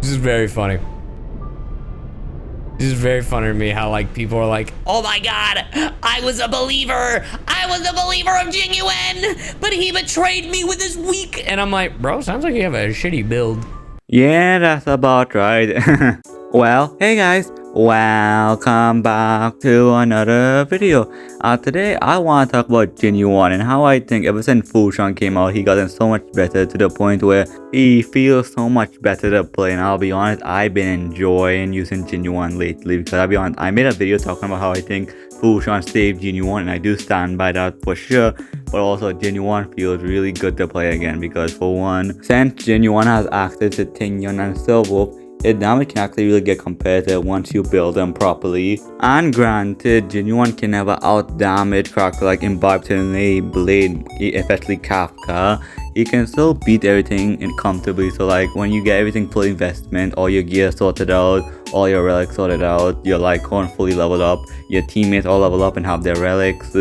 This is very funny. This is very funny to me how like people are like, oh my god, I was a believer of Jing Yuan, but he betrayed me with his weak. And I'm like, bro, sounds like you have a shitty build. Yeah, that's about right. Well, hey guys, welcome back to another video. Today I want to talk about Jing Yuan and how I think ever since fuxuan came out, he gotten so much better to the point where he feels so much better to play. And I'll be honest, I've been enjoying using Jing Yuan lately because I'll be honest, I made a video talking about how I think fuxuan saved Jing Yuan, and I do stand by that for sure. But also Jing Yuan feels really good to play again because for one, since Jing Yuan has access to jingyuan and silver, his damage can actually really get competitive once you build them properly. And granted, Jing Yuan can never out damage characters like imbibitorlunae, Blade, especially Kafka. He can still beat everything comfortably. So like when you get everything full investment, all your gear sorted out, all your relics sorted out, your Lycorn fully leveled up, your teammates all level up and have their relics,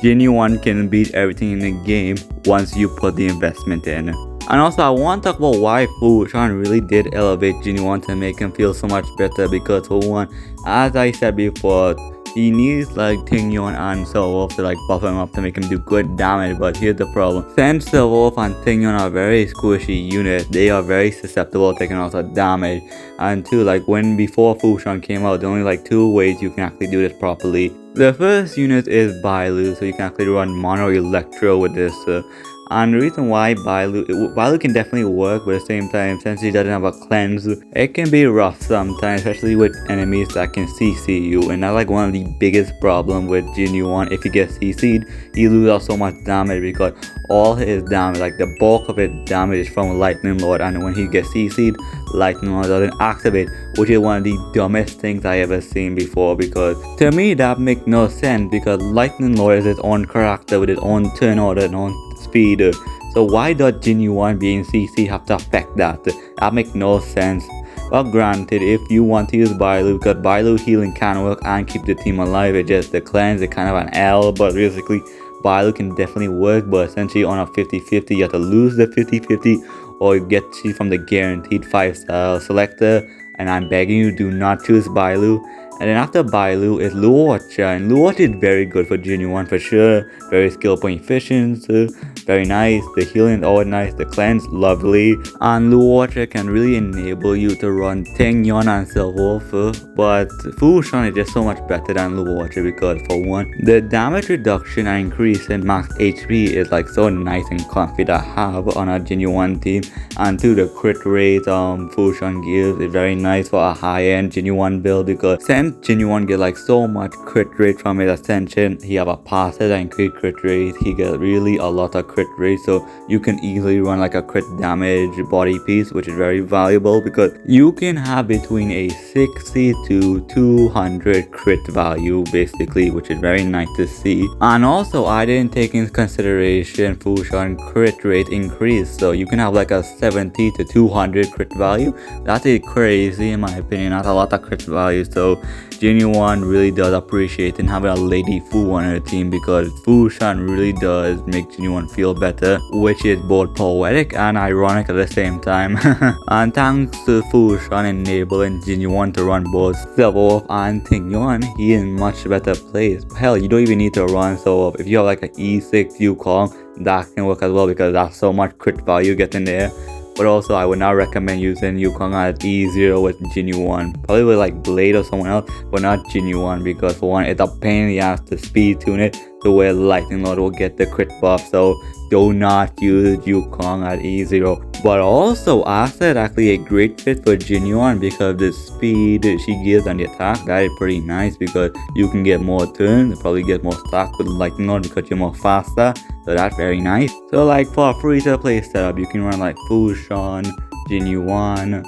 Jing Yuan can beat everything in the game once you put the investment in. And also I want to talk about why fuxuan really did elevate Jing Yuan to make him feel so much better, because for one, as I said before, he needs like jingyuan and Silverwolf to like buff him up to make him do good damage. But here's the problem. Since Silverwolf and jingyuan are very squishy units, they are very susceptible to taking also damage. And two, like when before fuxuan came out, there are only like two ways you can actually do this properly. The first unit is Bailu, so you can actually run Mono Electro with this. And the reason why Bailu can definitely work, but at the same time, since he doesn't have a cleanse, it can be rough sometimes, especially with enemies that can CC you. And that's like one of the biggest problems with Jing Yuan. If he gets CC'd, he loses out so much damage because all his damage, like the bulk of his damage, is from Lightning Lord. And when he gets CC'd, Lightning Lord doesn't activate, which is one of the dumbest things I ever seen before, because to me that makes no sense, because Lightning Lord is his own character with his own turn order and own speed. So why does Jing Yuan being CC have to affect that? That makes no sense. Well, granted, if you want to use Bailu, because Bailu healing can work and keep the team alive, it's just the cleanse is kind of an L, but basically Bailu can definitely work, but essentially on a 50-50 you have to lose the 50-50 or you get cheat from the guaranteed 5-star selector. And I'm begging you, do not choose Bailu. And then after Bailu is Luocha, and Luocha is very good for Jing Yuan for sure. Very skill point efficient, very nice. The healing is always nice, the cleanse lovely. And Luocha can really enable you to run jingyuan and Silverwolf. But fuxuan is just so much better than Luocha because for one, the damage reduction and increase in max HP is like so nice and comfy to have on a Jing Yuan team. And two, the crit rate fuxuan gives is very nice for a high-end Jing Yuan build, because since Jing Yuan get like so much crit rate from his ascension, he have a passive that increase crit rate, he get really a lot of crit rate, so you can easily run like a crit damage body piece, which is very valuable because you can have between a 60 to 200 crit value basically, which is very nice to see. And also I didn't take into consideration fuxuan crit rate increase, so you can have like a 70 to 200 crit value. That is crazy in my opinion. That's a lot of crit value. So Jing Yuan really does appreciate and having a lady Fu on her team, because fuxuan really does make Jing Yuan feel better, which is both poetic and ironic at the same time. And thanks to fuxuan enabling Jing Yuan to run both Silverwolf and jingyuan, he is in much better place. Hell, you don't even need to run Silverwolf. If you have like an E6 Yukong, that can work as well, because that's so much crit value getting there. But also I would not recommend using Yukong at E0 with Jing Yuan. Probably with like Blade or someone else, but not Jing Yuan, because for one, it's a pain in the ass to speed tune it to where Lightning Lord will get the crit buff. So do not use Yukong at E0. But also Asa is actually a great fit for Jing Yuan because the speed she gives and the attack, that is pretty nice, because you can get more turns, probably get more stack with Lightning Lord because you're more faster. So that's very nice. So like for a free to play setup, you can run like fuxuan, Jing Yuan,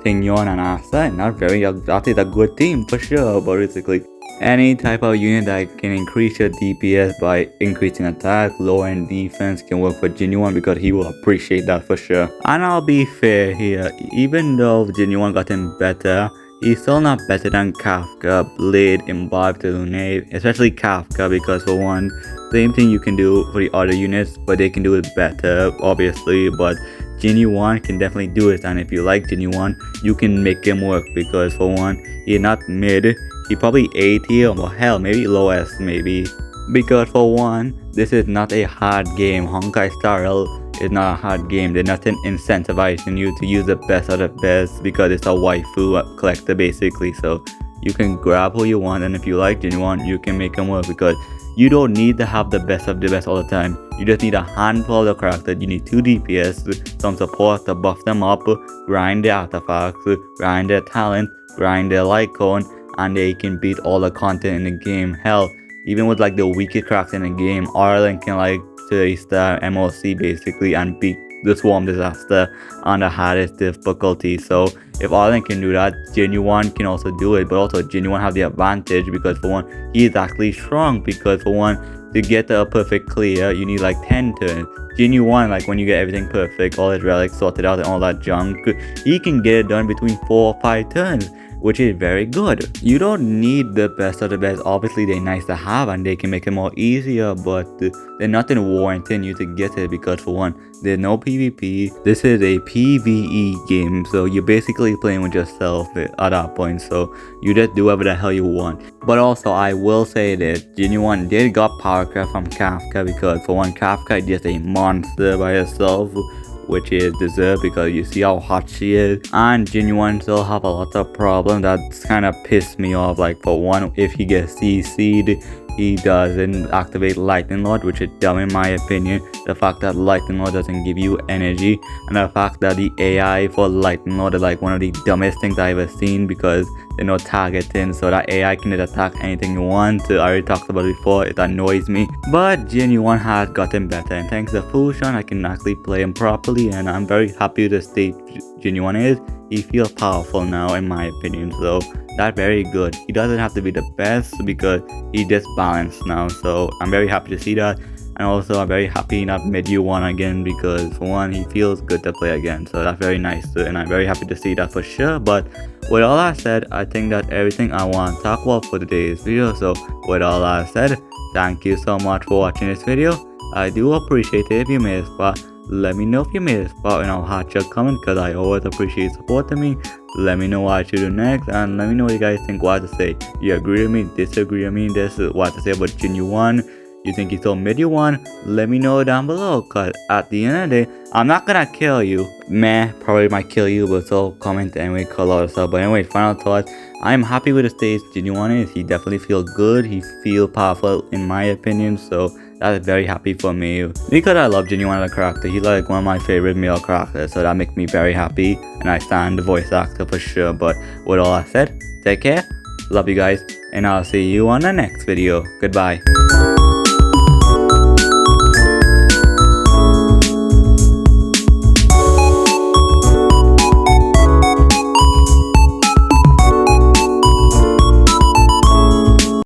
jingyuan and Asa, and that is a good team for sure. But basically any type of unit that can increase your DPS by increasing attack, lowering defense can work for Jing Yuan, because he will appreciate that for sure. And I'll be fair here, even though Jing Yuan got him better, he's still not better than Kafka, Blade, imbibitorlunae, especially Kafka, because for one, same thing you can do for the other units, but they can do it better obviously. But Jing Yuan can definitely do it, and if you like Jing Yuan, you can make him work because for one, he's not mid, he probably A tier or hell maybe low S maybe. Because for one, this is not a hard game. Honkai starrail is not a hard game. There's nothing incentivizing you to use the best of the best because it's a waifu collector basically. So you can grab who you want, and if you like Jing Yuan, you can make him work because you don't need to have the best of the best all the time. You just need a handful of the characters. You need 2 DPS, some support to buff them up, grind their artifacts, grind their talent, grind their light cone, and they can beat all the content in the game. Hell, even with like the weakest character in the game, Arlen can like 30-star MOC basically and beat the Swarm Disaster on the hardest difficulty. So if Arlen can do that, Jing Yuan can also do it, but also Jing Yuan have the advantage because for one, he is actually strong because for one, to get a perfect clear, you need like 10 turns. Jing Yuan, like when you get everything perfect, all his relics sorted out and all that junk, he can get it done between 4 or 5 turns, which is very good. You don't need the best of the best. Obviously they're nice to have and they can make it more easier, but they're nothing warranting you to get it because for one, there's no PvP. This is a PvE game, so you're basically playing with yourself at that point, so you just do whatever the hell you want. But also I will say that Jing Yuan did got power craft from Kafka because for one, Kafka is just a monster by herself, which is deserved because you see how hot she is. And Jing Yuan still have a lot of problems that's kind of pissed me off. Like for one, if he gets CC'd, he doesn't activate Lightning Lord, which is dumb in my opinion. The fact that Lightning Lord doesn't give you energy, and the fact that the AI for Lightning Lord is like one of the dumbest things I've ever seen because there's no targeting, so that AI can just attack anything you want. I already talked about it before, it annoys me. But Jing Yuan has gotten better, and thanks to fuxuan, I can actually play him properly, and I'm very happy with the state Jing Yuan is. He feels powerful now in my opinion, so that's very good. He doesn't have to be the best because he just balanced now, so I'm very happy to see that. And also I'm very happy not mid Yuan again because for one, he feels good to play again, so that's very nice too, and I'm very happy to see that for sure. But with all that said, I think that everything I want to talk about for today's video. So with all that said, thank you so much for watching this video. I do appreciate it if you made it far. Let me know if you made it far in our hot your comment because I always appreciate supporting me. Let me know what I should do next, and let me know what you guys think, what to say. You agree with me, disagree with me, this is what to say about Jing Yuan. You think he's so mid Yuan? Let me know down below, cause at the end of the day, I'm not gonna kill you. Meh, probably might kill you, but so comment anyway, call out stuff. But anyway, final thoughts. I'm happy with the stage Jing Yuan is. He definitely feels good. He feels powerful in my opinion, so that's very happy for me. Because I love Jing Yuan as a character. He's like one of my favorite male characters, so that makes me very happy. And I stand the voice actor for sure. But with all that said, take care, love you guys, and I'll see you on the next video. Goodbye.